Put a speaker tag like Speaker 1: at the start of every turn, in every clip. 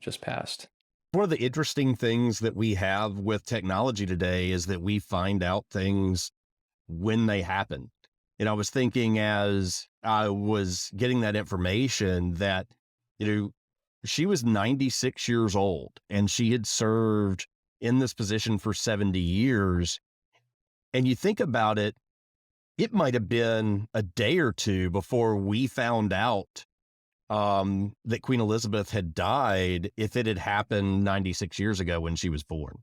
Speaker 1: just passed.
Speaker 2: One of the interesting things that we have with technology today is that we find out things when they happen. And I was thinking as I was getting that information that, you know, she was 96 years old and she had served in this position for 70 years. And you think about it, it might have been a day or two before we found out that Queen Elizabeth had died if it had happened 96 years ago when she was born.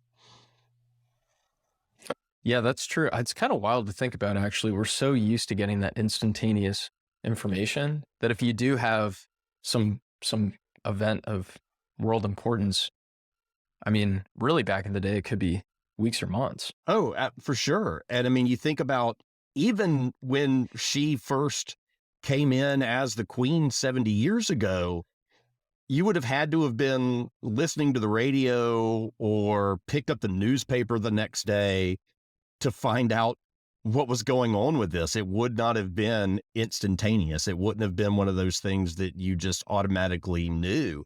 Speaker 1: Yeah, that's true. It's kind of wild to think about, actually. We're so used to getting that instantaneous information that if you do have some event of world importance, I mean, really back in the day, it could be weeks or months.
Speaker 2: Oh, for sure. And I mean, you think about even when she first came in as the queen 70 years ago, you would have had to have been listening to the radio or picked up the newspaper the next day to find out what was going on with this. It would not have been instantaneous. It wouldn't have been one of those things that you just automatically knew.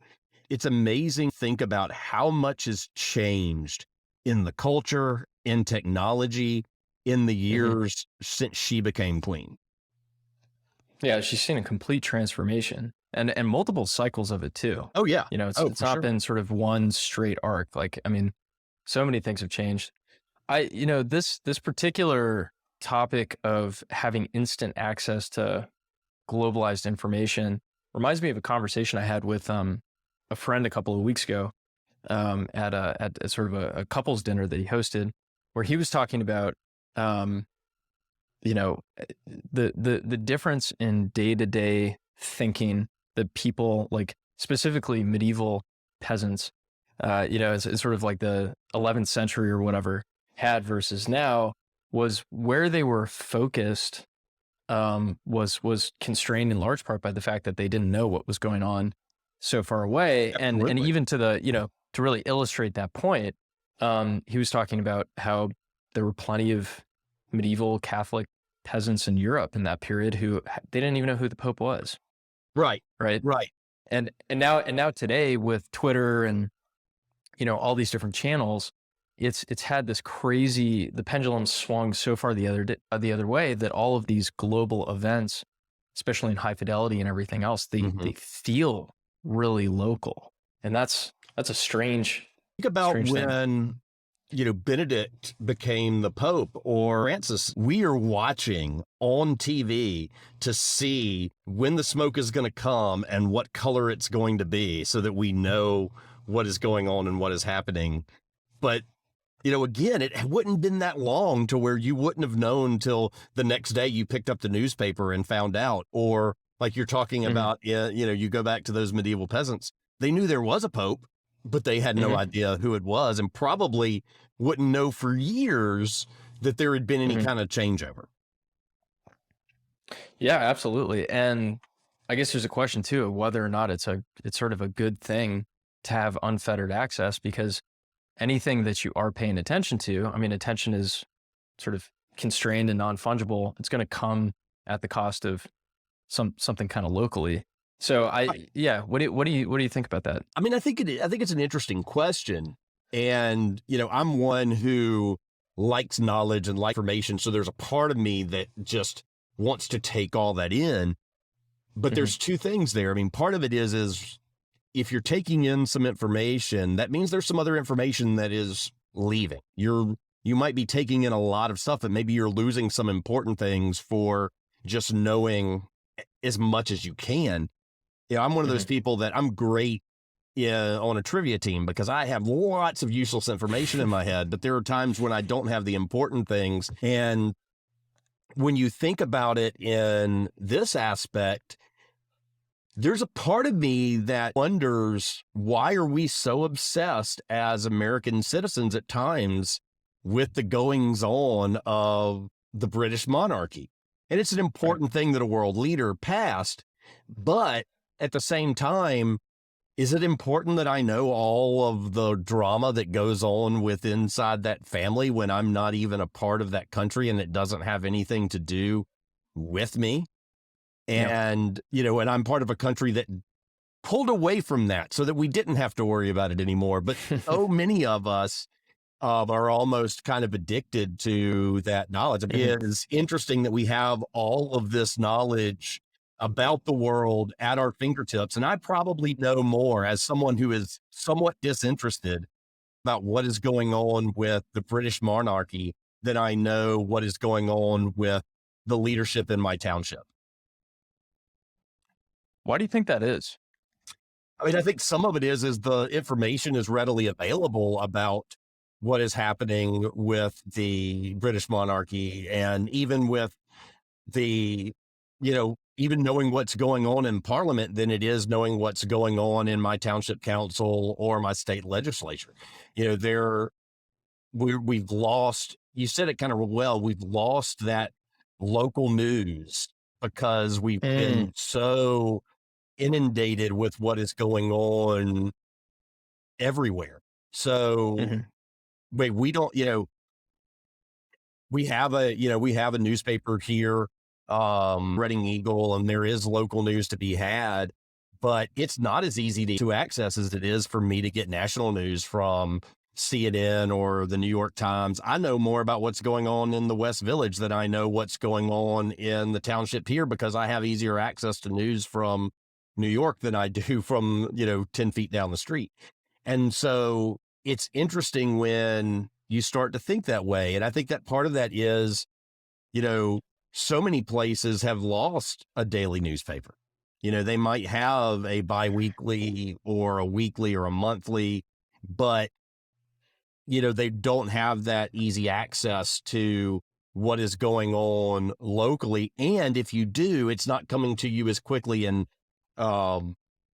Speaker 2: It's amazing to think about how much has changed in the culture, in technology, in the years since she became queen.
Speaker 1: Yeah, she's seen a complete transformation and multiple cycles of it too.
Speaker 2: Oh yeah.
Speaker 1: You know, it's not been sort of one straight arc. Like, I mean, so many things have changed. This particular topic of having instant access to globalized information reminds me of a conversation I had with a friend a couple of weeks ago at a sort of a couples dinner that he hosted, where he was talking about the difference in day-to-day thinking that people, like specifically medieval peasants, it's sort of like the 11th century or whatever, had versus now, was where they were focused was constrained in large part by the fact that they didn't know what was going on so far away. And even to to really illustrate that point, he was talking about how there were plenty of medieval Catholic peasants in Europe in that period who they didn't even know who the Pope was.
Speaker 2: Right.
Speaker 1: And now today with Twitter and all these different channels, it's had this crazy, the pendulum swung so far the other way that all of these global events, especially in high fidelity and everything else, they feel really local. And that's a strange.
Speaker 2: Think about
Speaker 1: strange
Speaker 2: when, Benedict became the Pope or Francis. We are watching on TV to see when the smoke is going to come and what color it's going to be so that we know what is going on and what is happening. But again, it wouldn't have been that long to where you wouldn't have known till the next day you picked up the newspaper and found out. Or like you're talking about, you go back to those medieval peasants. They knew there was a Pope, but they had no idea who it was and probably wouldn't know for years that there had been any kind of changeover.
Speaker 1: Yeah, absolutely. And I guess there's a question too of whether or not it's sort of a good thing to have unfettered access, because anything that you are paying attention to, I mean, attention is sort of constrained and non-fungible. It's going to come at the cost of something kind of locally. So what do you think about that?
Speaker 2: I mean, I think it's an interesting question. And, I'm one who likes knowledge and likes information. So there's a part of me that just wants to take all that in. But there's two things there. I mean, part of it is if you're taking in some information, that means there's some other information that is leaving. You might be taking in a lot of stuff, and maybe you're losing some important things for just knowing as much as you can. I'm one of those people that I'm great on a trivia team because I have lots of useless information in my head, but there are times when I don't have the important things. And when you think about it in this aspect, there's a part of me that wonders, why are we so obsessed as American citizens at times with the goings on of the British monarchy? And it's an important thing that a world leader passed, but at the same time, is it important that I know all of the drama that goes on inside that family when I'm not even a part of that country and it doesn't have anything to do with me? And, and I'm part of a country that pulled away from that so that we didn't have to worry about it anymore. But so many of us are almost kind of addicted to that knowledge. I mean, it's interesting that we have all of this knowledge about the world at our fingertips. And I probably know more as someone who is somewhat disinterested about what is going on with the British monarchy than I know what is going on with the leadership in my township.
Speaker 1: Why do you think that is?
Speaker 2: I mean, I think some of it is the information is readily available about what is happening with the British monarchy, and even with the, even knowing what's going on in Parliament than it is knowing what's going on in my township council or my state legislature. We've lost, you said it kind of well, we've lost that local news because we've been so inundated with what is going on everywhere. So wait, we don't, we have a newspaper here, Reading Eagle, and there is local news to be had, but it's not as easy to access as it is for me to get national news from CNN or the New York Times. I know more about what's going on in the West Village than I know what's going on in the township here, because I have easier access to news from New York than I do from, 10 feet down the street. And so it's interesting when you start to think that way. And I think that part of that is, so many places have lost a daily newspaper. They might have a biweekly or a weekly or a monthly, but, they don't have that easy access to what is going on locally. And if you do, it's not coming to you as quickly and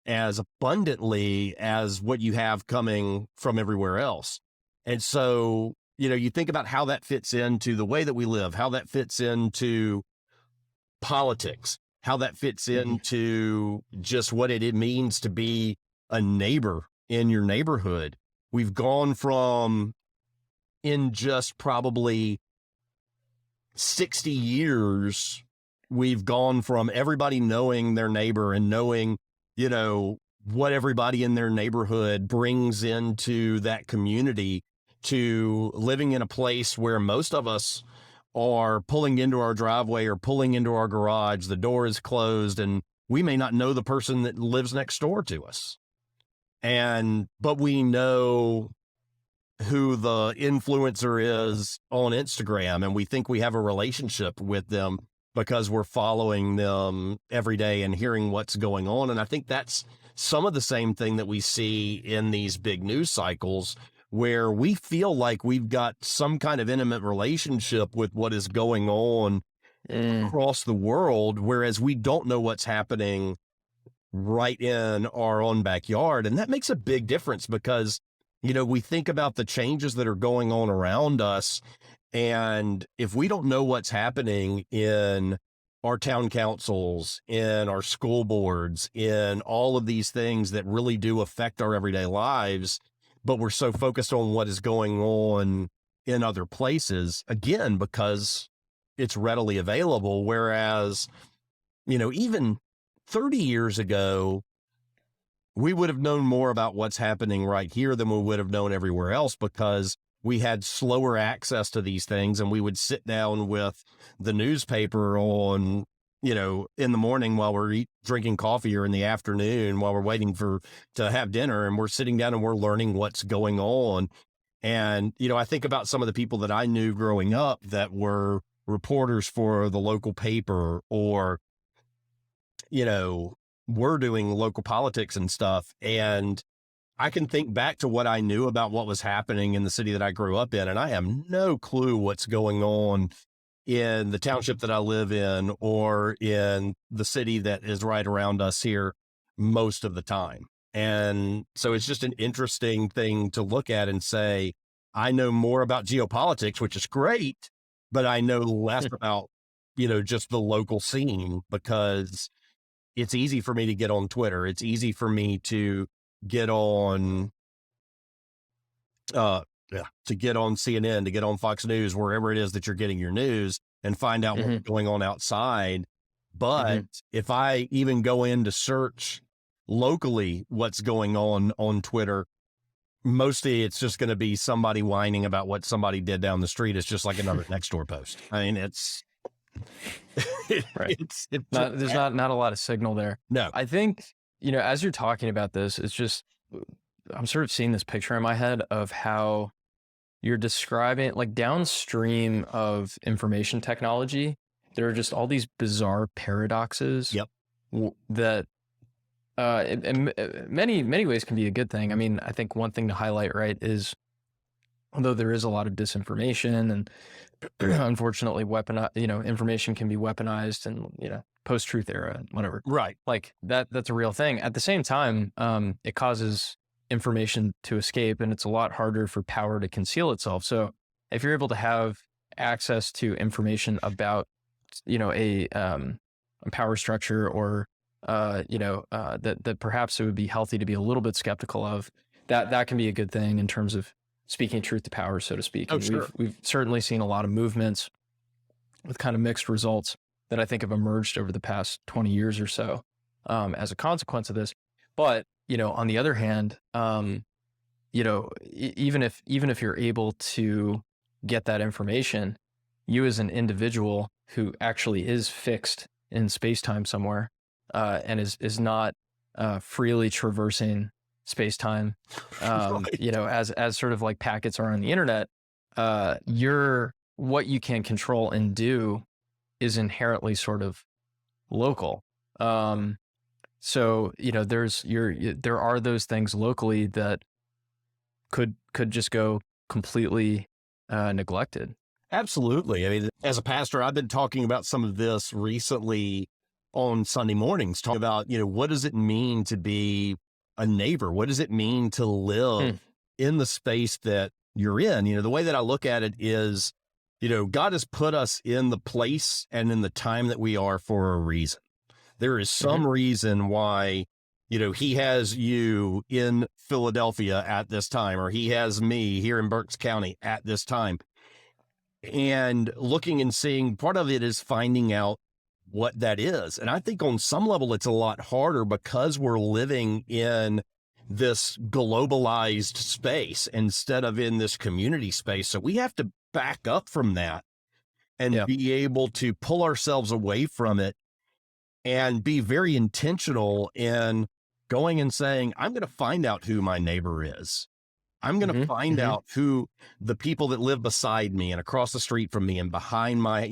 Speaker 2: as abundantly as what you have coming from everywhere else. And so, you think about how that fits into the way that we live, how that fits into politics, how that fits into just what it means to be a neighbor in your neighborhood. We've gone from, in just probably 60 years, we've gone from everybody knowing their neighbor and knowing, what everybody in their neighborhood brings into that community, to living in a place where most of us are pulling into our driveway or pulling into our garage. The door is closed and we may not know the person that lives next door to us. But we know who the influencer is on Instagram, and we think we have a relationship with them because we're following them every day and hearing what's going on. And I think that's some of the same thing that we see in these big news cycles, where we feel like we've got some kind of intimate relationship with what is going on across the world, whereas we don't know what's happening right in our own backyard. And that makes a big difference because, we think about the changes that are going on around us. And if we don't know what's happening in our town councils, in our school boards, in all of these things that really do affect our everyday lives, but we're so focused on what is going on in other places, again, because it's readily available. Whereas, even 30 years ago, we would have known more about what's happening right here than we would have known everywhere else, because we had slower access to these things, and we would sit down with the newspaper on, in the morning while we're drinking coffee, or in the afternoon while we're waiting to have dinner, and we're sitting down and we're learning what's going on. And, I think about some of the people that I knew growing up that were reporters for the local paper, or, we're doing local politics and stuff. And I can think back to what I knew about what was happening in the city that I grew up in, and I have no clue what's going on in the township that I live in, or in the city that is right around us here most of the time. And so it's just an interesting thing to look at and say, I know more about geopolitics, which is great, but I know less about, just the local scene, because it's easy for me to get on Twitter. It's easy for me to get on, to get on CNN, to get on Fox News, wherever it is that you're getting your news, and find out what's going on outside. But if I even go in to search locally what's going on Twitter, mostly it's just going to be somebody whining about what somebody did down the street. It's just like another next door post. I mean, it's
Speaker 1: Right.
Speaker 2: it's
Speaker 1: There's not a lot of signal there.
Speaker 2: no.
Speaker 1: I think, as you're talking about this, it's just, I'm sort of seeing this picture in my head of how you're describing, like, downstream of information technology, there are just all these bizarre paradoxes.
Speaker 2: Yep.
Speaker 1: That in many ways can be a good thing. I mean, I think one thing to highlight, right, is although there is a lot of disinformation and unfortunately information can be weaponized and, post-truth era and whatever.
Speaker 2: Right.
Speaker 1: Like that's a real thing. At the same time, it causes information to escape, and it's a lot harder for power to conceal itself. So if you're able to have access to information about, a power structure or, that perhaps it would be healthy to be a little bit skeptical of, that can be a good thing in terms of speaking truth to power, so to speak.
Speaker 2: Oh,
Speaker 1: And
Speaker 2: sure.
Speaker 1: we've certainly seen a lot of movements with kind of mixed results that I think have emerged over the past 20 years or so, as a consequence of this. But, on the other hand, even if you're able to get that information, you as an individual who actually is fixed in space-time somewhere, and is not freely traversing space-time,
Speaker 2: Right.
Speaker 1: as sort of like packets are on the internet, what you can control and do is inherently sort of local. So, there are those things locally that could just go completely neglected.
Speaker 2: Absolutely. I mean, as a pastor, I've been talking about some of this recently on Sunday mornings, talking about, what does it mean to be a neighbor? What does it mean to live in the space that you're in? The way that I look at it is, God has put us in the place and in the time that we are for a reason. There is some reason why, he has you in Philadelphia at this time, or he has me here in Berks County at this time. And looking and seeing, part of it is finding out what that is. And I think on some level, it's a lot harder because we're living in this globalized space instead of in this community space. So we have to back up from that and be able to pull ourselves away from it and be very intentional in going and saying, I'm going to find out who my neighbor is. I'm going to find out who the people that live beside me and across the street from me and behind my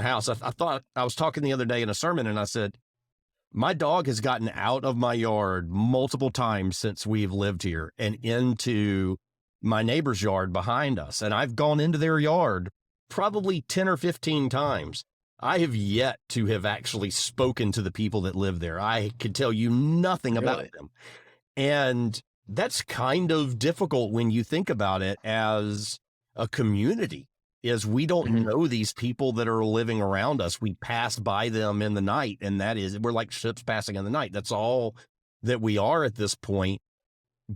Speaker 2: house. I thought I was talking the other day in a sermon and I said, my dog has gotten out of my yard multiple times since we've lived here and into my neighbor's yard behind us. And I've gone into their yard probably 10 or 15 times. I have yet to have actually spoken to the people that live there. I could tell you nothing about them. And that's kind of difficult when you think about it as a community, is we don't know these people that are living around us. We pass by them in the night, and we're like ships passing in the night. That's all that we are at this point.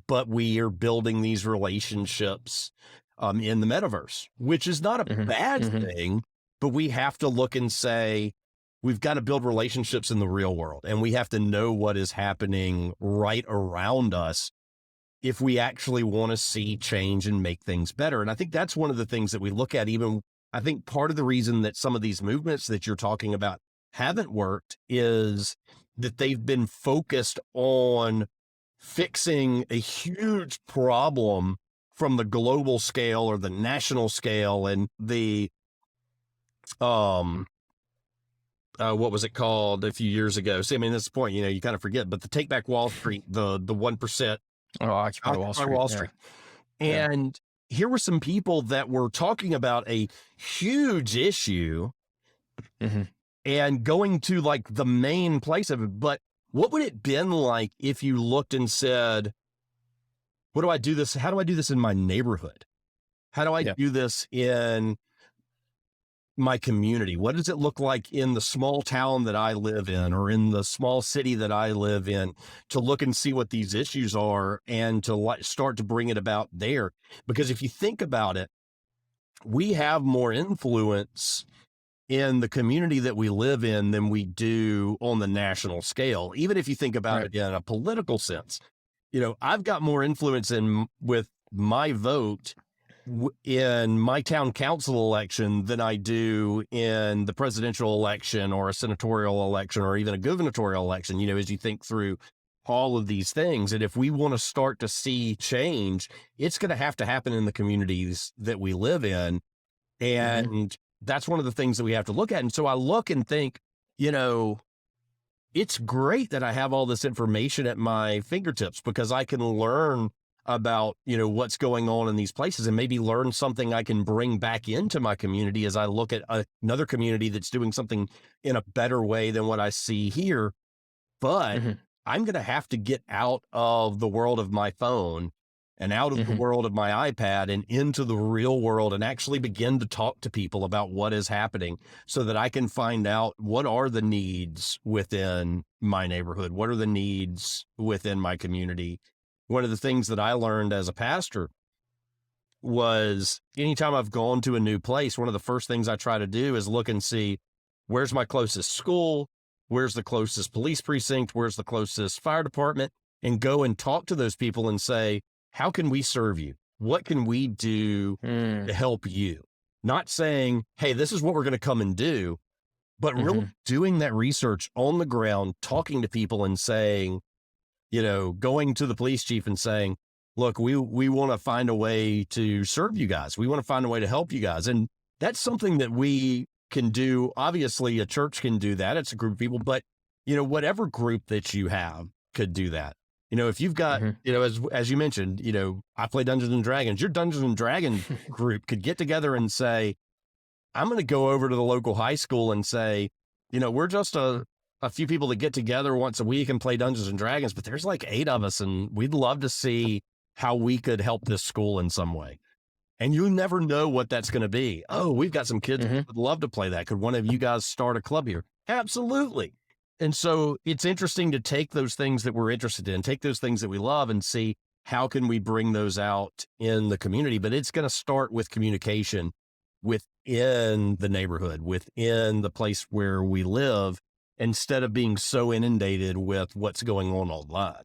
Speaker 2: But we are building these relationships in the metaverse, which is not a bad thing, but we have to look and say, we've got to build relationships in the real world, and we have to know what is happening right around us if we actually want to see change and make things better. And I think that's one of the things that we look at. Even, I think part of the reason that some of these movements that you're talking about haven't worked is that they've been focused on fixing a huge problem from the global scale or the national scale. And the, what was it called a few years ago? See, I mean, that's the point, you kind of forget, but the Take Back Wall Street, the 1%.
Speaker 1: Occupy Wall Street.
Speaker 2: And here were some people that were talking about a huge issue and going to like the main place of it. But what would it been like if you looked and said, what do I do this? How do I do this in my neighborhood? How do I do this in my community? What does it look like in the small town that I live in, or in the small city that I live in, to look and see what these issues are and to start to bring it about there? Because if you think about it, we have more influence in the community that we live in than we do on the national scale. Even if you think about
Speaker 1: Right.
Speaker 2: it in a political sense, I've got more influence with my vote in my town council election than I do in the presidential election or a senatorial election or even a gubernatorial election, as you think through all of these things. And if we want to start to see change, it's going to have to happen in the communities that we live in.
Speaker 1: Mm-hmm.
Speaker 2: And that's one of the things that we have to look at. And so I look and think, it's great that I have all this information at my fingertips because I can learn about, what's going on in these places and maybe learn something I can bring back into my community as I look at another community that's doing something in a better way than what I see here. But
Speaker 1: Mm-hmm.
Speaker 2: I'm going to have to get out of the world of my phone and out of the
Speaker 1: Mm-hmm.
Speaker 2: world of my iPad and into the real world and actually begin to talk to people about what is happening so that I can find out what are the needs within my neighborhood? What are the needs within my community? One of the things that I learned as a pastor was anytime I've gone to a new place, one of the first things I try to do is look and see where's my closest school, where's the closest police precinct, where's the closest fire department, and go and talk to those people and say, how can we serve you? What can we do to help you? Not saying, hey, this is what we're going to come and do, but really
Speaker 1: Mm-hmm.
Speaker 2: doing that research on the ground, talking to people and saying, going to the police chief and saying, look, we want to find a way to serve you guys. We want to find a way to help you guys. And that's something that we can do. Obviously, a church can do that. It's a group of people, but, whatever group that you have could do that. If you've got,
Speaker 1: Mm-hmm.
Speaker 2: as you mentioned, I play Dungeons and Dragons, your Dungeons and Dragons group could get together and say, I'm going to go over to the local high school and say, we're just a few people that get together once a week and play Dungeons and Dragons, but there's like 8 of us and we'd love to see how we could help this school in some way. And you never know what that's going to be. Oh, we've got some kids
Speaker 1: Mm-hmm.
Speaker 2: that would love to play that. Could one of you guys start a club here? Absolutely. And so it's interesting to take those things that we're interested in, take those things that we love and see how can we bring those out in the community. But it's going to start with communication within the neighborhood, within the place where we live, instead of being so inundated with what's going on online.